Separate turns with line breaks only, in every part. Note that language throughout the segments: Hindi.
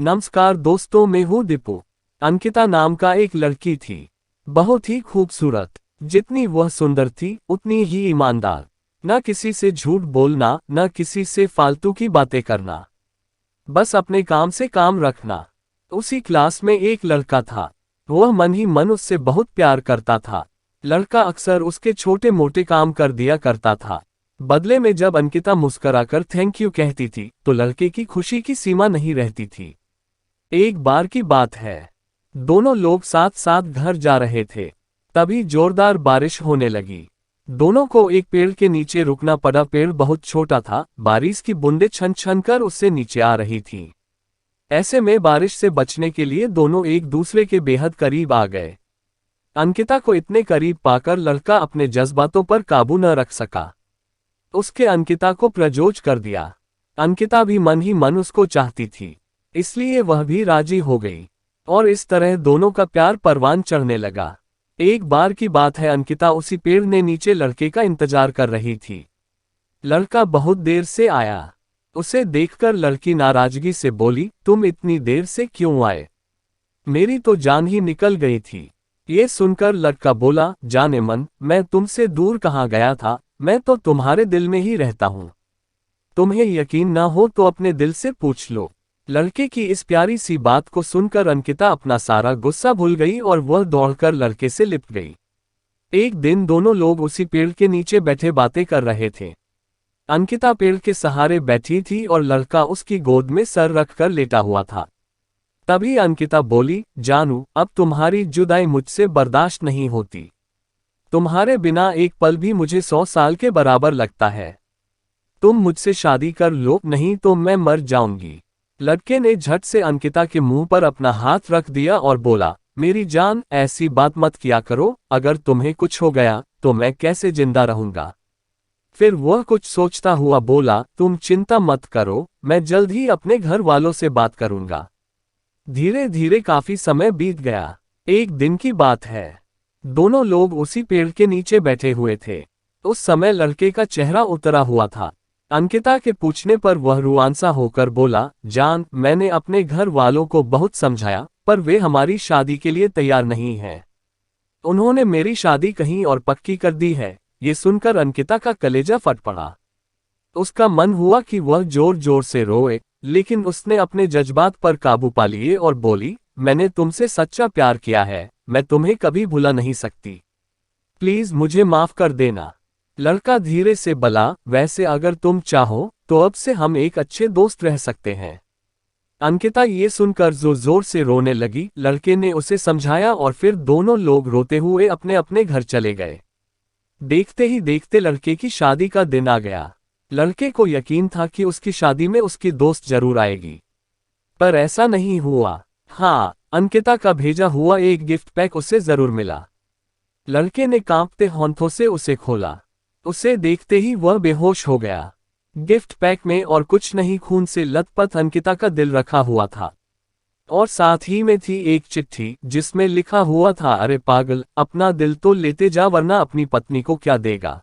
नमस्कार दोस्तों, मैं हूँ दीपू। अंकिता नाम का एक लड़की थी, बहुत ही खूबसूरत। जितनी वह सुंदर थी उतनी ही ईमानदार। न किसी से झूठ बोलना, न किसी से फालतू की बातें करना, बस अपने काम से काम रखना। उसी क्लास में एक लड़का था, वह मन ही मन उससे बहुत प्यार करता था। लड़का अक्सर उसके छोटे मोटे काम कर दिया करता था। बदले में जब अंकिता मुस्कुराकर थैंक यू कहती थी तो लड़के की खुशी की सीमा नहीं रहती थी। एक बार की बात है, दोनों लोग साथ साथ घर जा रहे थे, तभी जोरदार बारिश होने लगी। दोनों को एक पेड़ के नीचे रुकना पड़ा। पेड़ बहुत छोटा था, बारिश की बूंदें छन छन कर उससे नीचे आ रही थीं। ऐसे में बारिश से बचने के लिए दोनों एक दूसरे के बेहद करीब आ गए। अंकिता को इतने करीब पाकर लड़का अपने जज्बातों पर काबू न रख सका। उसके अंकिता को प्रपोज कर दिया। अंकिता भी मन ही मन उसको चाहती थी, इसलिए वह भी राजी हो गई और इस तरह दोनों का प्यार परवान चढ़ने लगा। एक बार की बात है, अंकिता उसी पेड़ ने नीचे लड़के का इंतजार कर रही थी। लड़का बहुत देर से आया। उसे देखकर लड़की नाराजगी से बोली, तुम इतनी देर से क्यों आए? मेरी तो जान ही निकल गई थी। ये सुनकर लड़का बोला, जाने मन, मैं तुमसे दूर कहाँ गया था, मैं तो तुम्हारे दिल में ही रहता हूँ। तुम्हें यकीन ना हो तो अपने दिल से पूछ लो। लड़के की इस प्यारी सी बात को सुनकर अंकिता अपना सारा गुस्सा भूल गई और वह दौड़कर लड़के से लिपट गई। एक दिन दोनों लोग उसी पेड़ के नीचे बैठे बातें कर रहे थे। अंकिता पेड़ के सहारे बैठी थी और लड़का उसकी गोद में सर रखकर लेटा हुआ था। तभी अंकिता बोली, जानू, अब तुम्हारी जुदाई मुझसे बर्दाश्त नहीं होती। तुम्हारे बिना एक पल भी मुझे 100 साल के बराबर लगता है। तुम मुझसे शादी कर लो, नहीं तो मैं मर जाऊंगी। लड़के ने झट से अंकिता के मुंह पर अपना हाथ रख दिया और बोला, मेरी जान, ऐसी बात मत किया करो। अगर तुम्हें कुछ हो गया तो मैं कैसे जिंदा रहूंगा? फिर वह कुछ सोचता हुआ बोला, तुम चिंता मत करो, मैं जल्द ही अपने घर वालों से बात करूंगा। धीरे धीरे काफी समय बीत गया। एक दिन की बात है, दोनों लोग उसी पेड़ के नीचे बैठे हुए थे। उस समय लड़के का चेहरा उतरा हुआ था। अंकिता के पूछने पर वह रुआंसा होकर बोला, जान, मैंने अपने घर वालों को बहुत समझाया, पर वे हमारी शादी के लिए तैयार नहीं हैं। उन्होंने मेरी शादी कहीं और पक्की कर दी है। ये सुनकर अंकिता का कलेजा फट पड़ा। उसका मन हुआ कि वह जोर जोर से रोए, लेकिन उसने अपने जज्बात पर काबू पा लिए और बोली, मैंने तुमसे सच्चा प्यार किया है, मैं तुम्हें कभी भुला नहीं सकती। प्लीज मुझे माफ कर देना। लड़का धीरे से बोला, वैसे अगर तुम चाहो तो अब से हम एक अच्छे दोस्त रह सकते हैं। अंकिता ये सुनकर जोर जोर से रोने लगी। लड़के ने उसे समझाया और फिर दोनों लोग रोते हुए अपने अपने घर चले गए। देखते ही देखते लड़के की शादी का दिन आ गया। लड़के को यकीन था कि उसकी शादी में उसकी दोस्त जरूर आएगी, पर ऐसा नहीं हुआ। हाँ, अंकिता का भेजा हुआ एक गिफ्ट पैक उसे जरूर मिला। लड़के ने कांपते हाथों से उसे खोला। उसे देखते ही वह बेहोश हो गया। गिफ्ट पैक में और कुछ नहीं, खून से लथपथ अंकिता का दिल रखा हुआ था और साथ ही में थी एक चिट्ठी जिसमें लिखा हुआ था, अरे पागल, अपना दिल तो लेते जा वरना अपनी पत्नी को क्या देगा।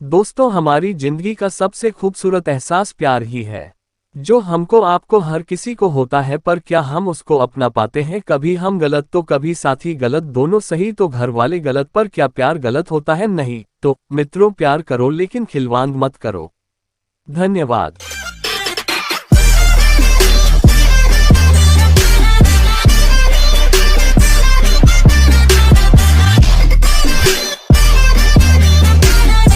दोस्तों, हमारी जिंदगी का सबसे खूबसूरत एहसास प्यार ही है, जो हमको आपको हर किसी को होता है, पर क्या हम उसको अपना पाते हैं? कभी हम गलत तो कभी साथी गलत, दोनों सही तो घर वाले गलत, पर क्या प्यार गलत होता है? नहीं। तो मित्रों, प्यार करो लेकिन खिलवाड़ मत करो। धन्यवाद।